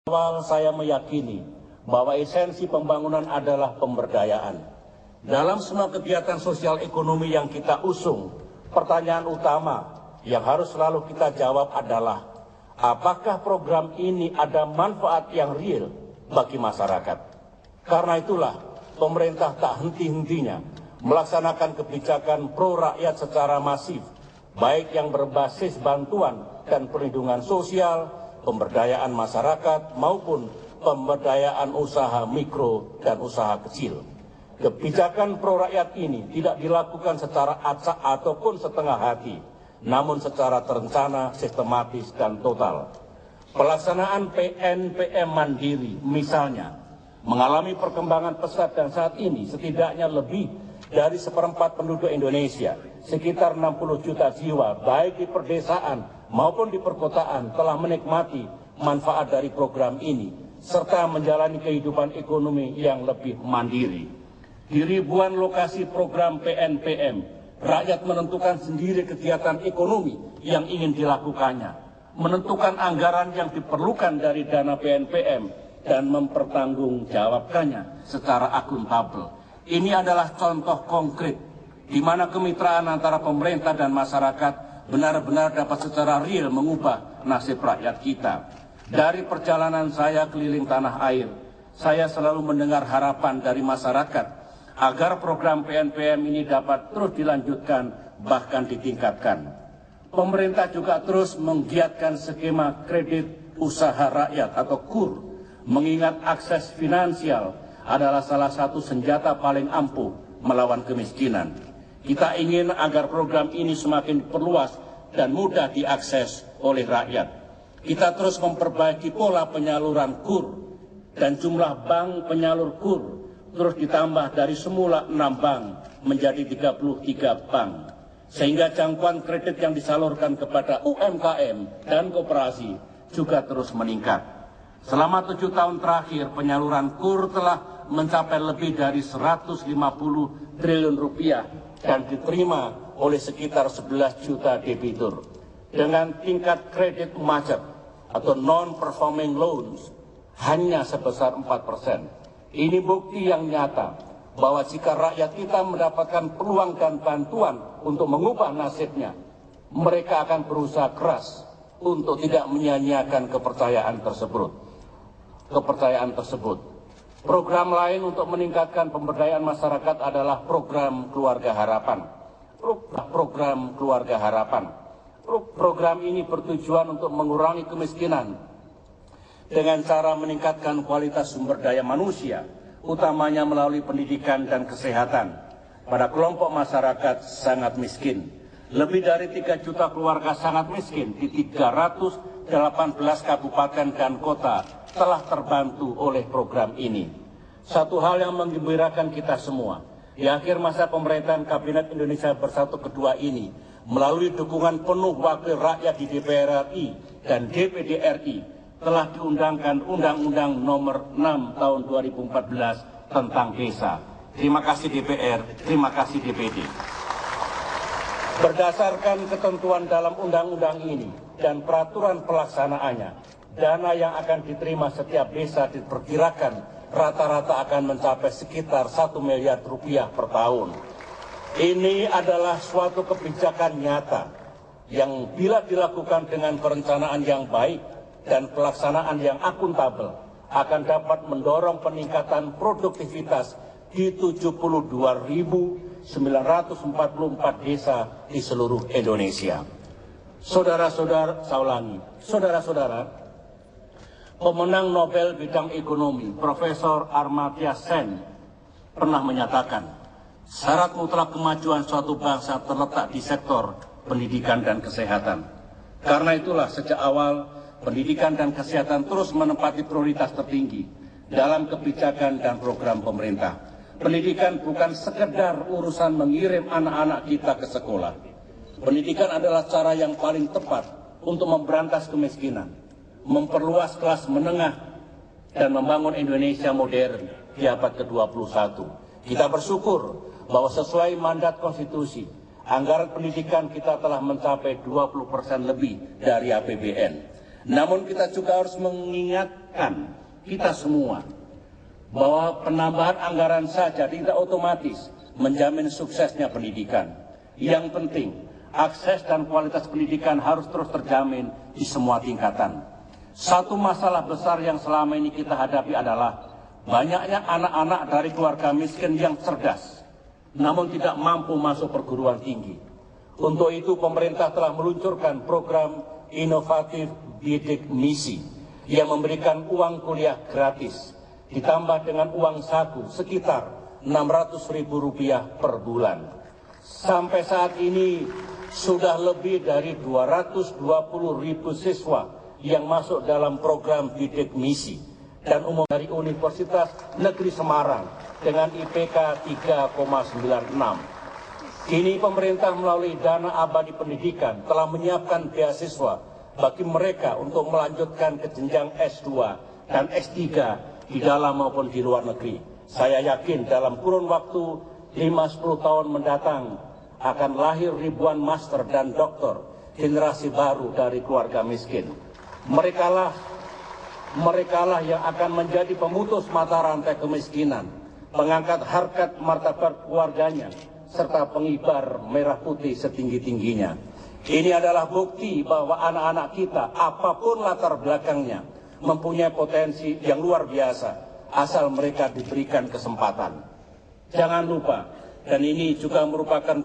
awal saya meyakini bahwa esensi pembangunan adalah pemberdayaan. Dalam semua kegiatan sosial ekonomi yang kita usung, pertanyaan utama yang harus selalu kita jawab adalah, apakah program ini ada manfaat yang real bagi masyarakat? Karena itulah pemerintah tak henti-hentinya melaksanakan kebijakan pro rakyat secara masif, baik yang berbasis bantuan dan perlindungan sosial, pemberdayaan masyarakat maupun pemberdayaan usaha mikro dan usaha kecil. Kebijakan pro rakyat ini tidak dilakukan secara acak ataupun setengah hati, namun secara terencana, sistematis, dan total. Pelaksanaan PNPM mandiri misalnya mengalami perkembangan pesat dan saat ini setidaknya lebih dari 1/4 penduduk Indonesia, sekitar 60 juta jiwa, baik di perdesaan maupun di perkotaan telah menikmati manfaat dari program ini, serta menjalani kehidupan ekonomi yang lebih mandiri. Di ribuan lokasi program PNPM, rakyat menentukan sendiri kegiatan ekonomi yang ingin dilakukannya, menentukan anggaran yang diperlukan dari dana PNPM, dan mempertanggungjawabkannya secara akuntabel. Ini adalah contoh konkret di mana kemitraan antara pemerintah dan masyarakat benar-benar dapat secara real mengubah nasib rakyat kita. Dari perjalanan saya keliling tanah air, saya selalu mendengar harapan dari masyarakat agar program PNPM ini dapat terus dilanjutkan, bahkan ditingkatkan. Pemerintah juga terus menggiatkan skema kredit usaha rakyat atau KUR, mengingat akses finansial adalah salah satu senjata paling ampuh melawan kemiskinan. Kita ingin agar program ini semakin diperluas dan mudah diakses oleh rakyat. Kita terus memperbaiki pola penyaluran KUR dan jumlah bank penyalur KUR terus ditambah dari semula 6 bank menjadi 33 bank. Sehingga jangkauan kredit yang disalurkan kepada UMKM dan koperasi juga terus meningkat. Selama 7 tahun terakhir, penyaluran KUR telah mencapai lebih dari 150 triliun rupiah dan diterima oleh sekitar 11 juta debitur. Dengan tingkat kredit macet atau non-performing loans hanya sebesar 4%. Ini bukti yang nyata bahwa jika rakyat kita mendapatkan peluang dan bantuan untuk mengubah nasibnya, mereka akan berusaha keras untuk tidak menyia-nyiakan kepercayaan tersebut. Program lain untuk meningkatkan pemberdayaan masyarakat adalah program Keluarga Harapan. Program ini bertujuan untuk mengurangi kemiskinan dengan cara meningkatkan kualitas sumber daya manusia, utamanya melalui pendidikan dan kesehatan pada kelompok masyarakat sangat miskin. Lebih dari 3 juta keluarga sangat miskin di 318 kabupaten dan kota telah terbantu oleh program ini. Satu hal yang menggembirakan kita semua, di akhir masa pemerintahan Kabinet Indonesia Bersatu kedua ini, melalui dukungan penuh wakil rakyat di DPR RI dan DPD RI, telah diundangkan Undang-Undang Nomor 6 Tahun 2014 tentang desa. Terima kasih DPR, terima kasih DPD. Berdasarkan ketentuan dalam undang-undang ini dan peraturan pelaksanaannya, dana yang akan diterima setiap desa diperkirakan rata-rata akan mencapai sekitar 1 miliar rupiah per tahun. Ini adalah suatu kebijakan nyata yang bila dilakukan dengan perencanaan yang baik dan pelaksanaan yang akuntabel akan dapat mendorong peningkatan produktivitas di 72.944 desa di seluruh Indonesia. Saudara-saudara, pemenang Nobel bidang ekonomi, Profesor Amartya Sen, pernah menyatakan, syarat mutlak kemajuan suatu bangsa terletak di sektor pendidikan dan kesehatan. Karena itulah sejak awal, pendidikan dan kesehatan terus menempati prioritas tertinggi dalam kebijakan dan program pemerintah. Pendidikan bukan sekedar urusan mengirim anak-anak kita ke sekolah. Pendidikan adalah cara yang paling tepat untuk memberantas kemiskinan, memperluas kelas menengah, dan membangun Indonesia modern di abad ke-21. Kita bersyukur bahwa sesuai mandat konstitusi, anggaran pendidikan kita telah mencapai 20% lebih dari APBN. Namun kita juga harus mengingat mengingatkan kita semua bahwa penambahan anggaran saja tidak otomatis menjamin suksesnya pendidikan. Yang penting, akses dan kualitas pendidikan harus terus terjamin di semua tingkatan. Satu masalah besar yang selama ini kita hadapi adalah banyaknya anak-anak dari keluarga miskin yang cerdas, namun tidak mampu masuk perguruan tinggi. Untuk itu, pemerintah telah meluncurkan program inovatif Didik Misi yang memberikan uang kuliah gratis, ditambah dengan uang saku sekitar Rp600.000 per bulan. Sampai saat ini sudah lebih dari 220.000 siswa yang masuk dalam program Didik Misi dan umum dari Universitas Negeri Semarang dengan IPK 3,96. Kini pemerintah melalui dana abadi pendidikan telah menyiapkan beasiswa bagi mereka untuk melanjutkan ke jenjang S2 dan S3 di dalam maupun di luar negeri. Saya yakin dalam kurun waktu 5-10 tahun mendatang akan lahir ribuan master dan doktor generasi baru dari keluarga miskin. Merekalah yang akan menjadi pemutus mata rantai kemiskinan, pengangkat harkat martabat keluarganya, serta pengibar merah putih setinggi-tingginya. Ini adalah bukti bahwa anak-anak kita, apapun latar belakangnya, mempunyai potensi yang luar biasa, asal mereka diberikan kesempatan. Jangan lupa, dan ini juga merupakan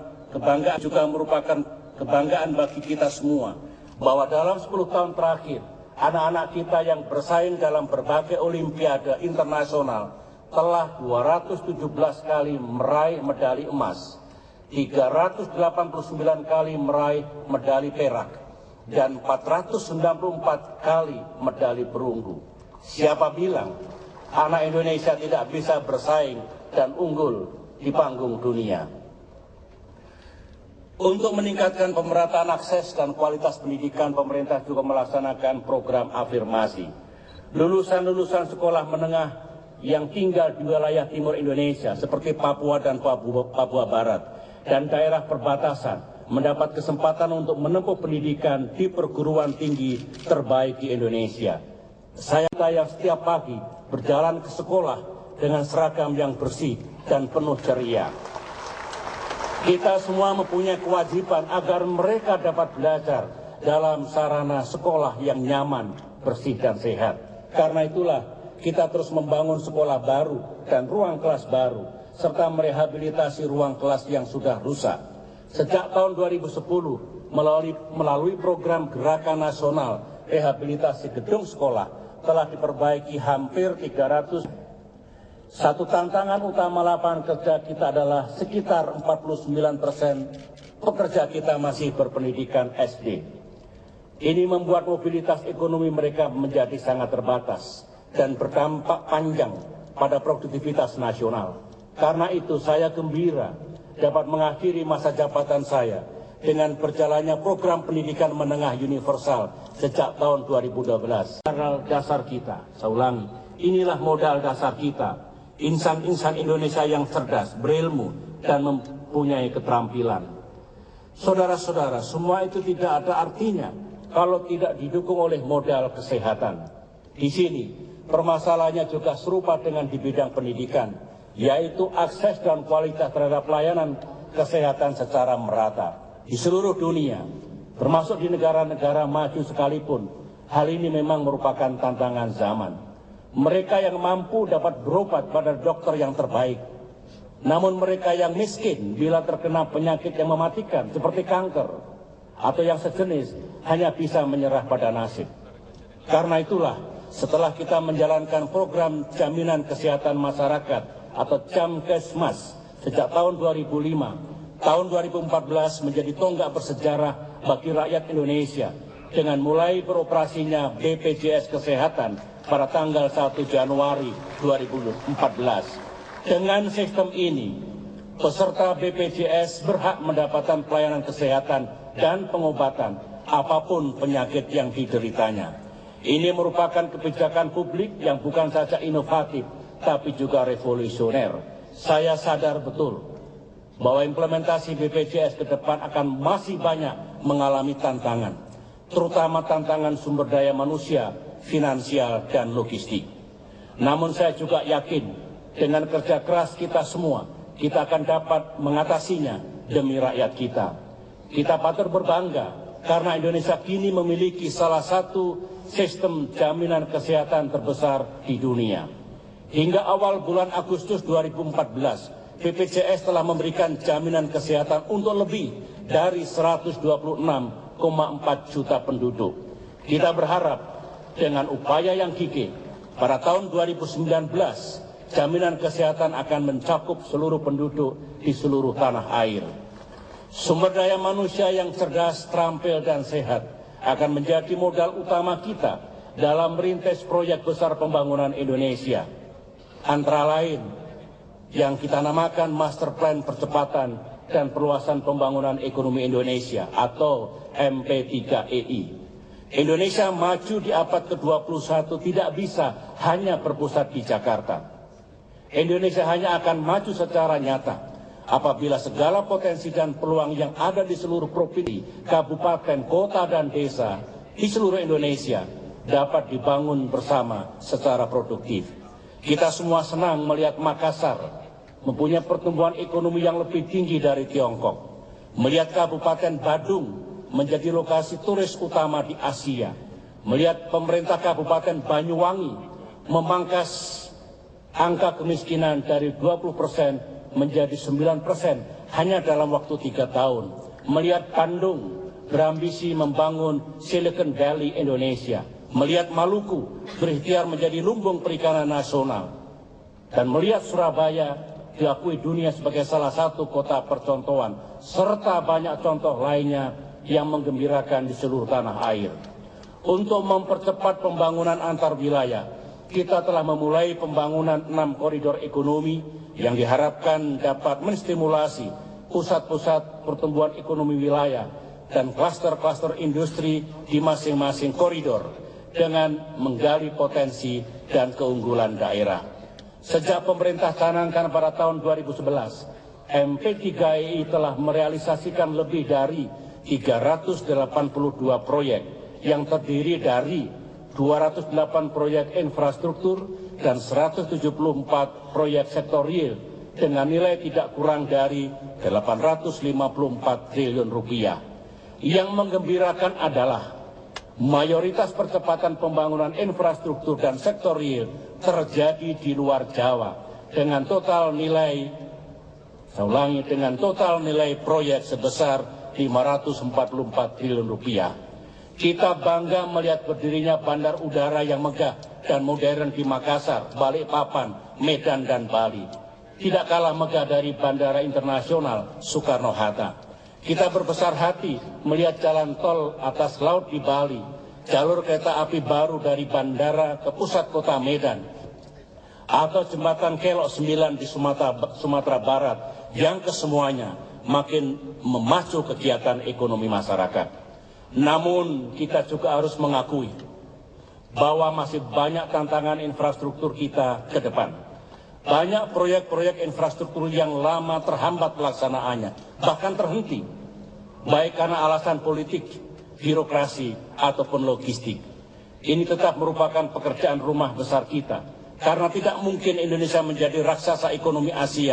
kebanggaan bagi kita semua, bahwa dalam 10 tahun terakhir, anak-anak kita yang bersaing dalam berbagai olimpiade internasional telah 217 kali meraih medali emas, 389 kali meraih medali perak, dan 494 kali medali perunggu. Siapa bilang anak Indonesia tidak bisa bersaing dan unggul di panggung dunia? Untuk meningkatkan pemerataan akses dan kualitas pendidikan, pemerintah juga melaksanakan program afirmasi. Lulusan-lulusan sekolah menengah yang tinggal di wilayah timur Indonesia seperti Papua dan Papua Barat dan daerah perbatasan mendapat kesempatan untuk menempuh pendidikan di perguruan tinggi terbaik di Indonesia. Saya yang setiap pagi berjalan ke sekolah dengan seragam yang bersih dan penuh ceria. Kita semua mempunyai kewajiban agar mereka dapat belajar dalam sarana sekolah yang nyaman, bersih dan sehat. Karena itulah kita terus membangun sekolah baru dan ruang kelas baru, serta merehabilitasi ruang kelas yang sudah rusak. Sejak tahun 2010, melalui program Gerakan Nasional Rehabilitasi Gedung Sekolah, telah diperbaiki hampir 300. Satu tantangan utama lapangan kerja kita adalah sekitar 49% pekerja kita masih berpendidikan SD. Ini membuat mobilitas ekonomi mereka menjadi sangat terbatas dan berdampak panjang pada produktivitas nasional. Karena itu saya gembira dapat mengakhiri masa jabatan saya dengan berjalannya program pendidikan menengah universal sejak tahun 2012. Modal dasar kita, saya ulangi, inilah modal dasar kita, insan-insan Indonesia yang cerdas, berilmu, dan mempunyai keterampilan. Saudara-saudara, semua itu tidak ada artinya kalau tidak didukung oleh modal kesehatan. Di sini, permasalahannya juga serupa dengan di bidang pendidikan, yaitu akses dan kualitas terhadap pelayanan kesehatan secara merata. Di seluruh dunia, termasuk di negara-negara maju sekalipun, hal ini memang merupakan tantangan zaman. Mereka yang mampu dapat berobat pada dokter yang terbaik. Namun mereka yang miskin bila terkena penyakit yang mematikan seperti kanker atau yang sejenis hanya bisa menyerah pada nasib. Karena itulah setelah kita menjalankan program jaminan kesehatan masyarakat atau Jamkesmas sejak tahun 2005, tahun 2014 menjadi tonggak bersejarah bagi rakyat Indonesia dengan mulai beroperasinya BPJS Kesehatan pada tanggal 1 Januari 2014. Dengan sistem ini, peserta BPJS berhak mendapatkan pelayanan kesehatan dan pengobatan apapun penyakit yang dideritanya. Ini merupakan kebijakan publik yang bukan saja inovatif, tapi juga revolusioner. Saya sadar betul bahwa implementasi BPJS ke depan akan masih banyak mengalami tantangan, terutama tantangan sumber daya manusia finansial, dan logistik. Namun saya juga yakin dengan kerja keras kita semua, kita akan dapat mengatasinya demi rakyat kita. Kita patut berbangga karena Indonesia kini memiliki salah satu sistem jaminan kesehatan terbesar di dunia. Hingga awal bulan Agustus 2014, BPJS telah memberikan jaminan kesehatan untuk lebih dari 126,4 juta penduduk. Kita berharap dengan upaya yang gigih, pada tahun 2019, jaminan kesehatan akan mencakup seluruh penduduk di seluruh tanah air. Sumber daya manusia yang cerdas, terampil, dan sehat akan menjadi modal utama kita dalam merintis proyek besar pembangunan Indonesia. Antara lain yang kita namakan Master Plan Percepatan dan Perluasan Pembangunan Ekonomi Indonesia atau MP3EI. Indonesia maju di abad ke-21 tidak bisa hanya berpusat di Jakarta. Indonesia hanya akan maju secara nyata apabila segala potensi dan peluang yang ada di seluruh provinsi, kabupaten, kota, dan desa di seluruh Indonesia dapat dibangun bersama secara produktif. Kita semua senang melihat Makassar mempunyai pertumbuhan ekonomi yang lebih tinggi dari Tiongkok. Melihat Kabupaten Badung menjadi lokasi turis utama di Asia. Melihat pemerintah Kabupaten Banyuwangi memangkas angka kemiskinan dari 20% menjadi 9% hanya dalam waktu 3 tahun. Melihat Bandung berambisi membangun Silicon Valley Indonesia. Melihat Maluku berikhtiar menjadi lumbung perikanan nasional. Dan melihat Surabaya diakui dunia sebagai salah satu kota percontohan. Serta banyak contoh lainnya yang menggembirakan di seluruh tanah air. Untuk mempercepat pembangunan antar wilayah, kita telah memulai pembangunan 6 koridor ekonomi yang diharapkan dapat menstimulasi pusat-pusat pertumbuhan ekonomi wilayah dan klaster-klaster industri di masing-masing koridor dengan menggali potensi dan keunggulan daerah. Sejak pemerintah canangkan pada tahun 2011, MP3EI telah merealisasikan lebih dari 382 proyek yang terdiri dari 208 proyek infrastruktur dan 174 proyek sektorial dengan nilai tidak kurang dari 854 triliun rupiah. Yang menggembirakan adalah mayoritas percepatan pembangunan infrastruktur dan sektorial terjadi di luar Jawa dengan total nilai proyek sebesar 544 triliun rupiah. Kita bangga melihat berdirinya bandar udara yang megah dan modern di Makassar, Balikpapan, Medan, dan Bali. Tidak kalah megah dari Bandara Internasional Soekarno-Hatta. Kita berbesar hati melihat jalan tol atas laut di Bali, jalur kereta api baru dari bandara ke pusat kota Medan, atau jembatan Kelok 9 di Sumatera Barat yang kesemuanya makin memacu kegiatan ekonomi masyarakat. Namun kita juga harus mengakui bahwa masih banyak tantangan infrastruktur kita ke depan. Banyak proyek-proyek infrastruktur yang lama terhambat pelaksanaannya, bahkan terhenti, baik karena alasan politik, birokrasi, ataupun logistik. Ini tetap merupakan pekerjaan rumah besar kita, karena tidak mungkin Indonesia menjadi raksasa ekonomi Asia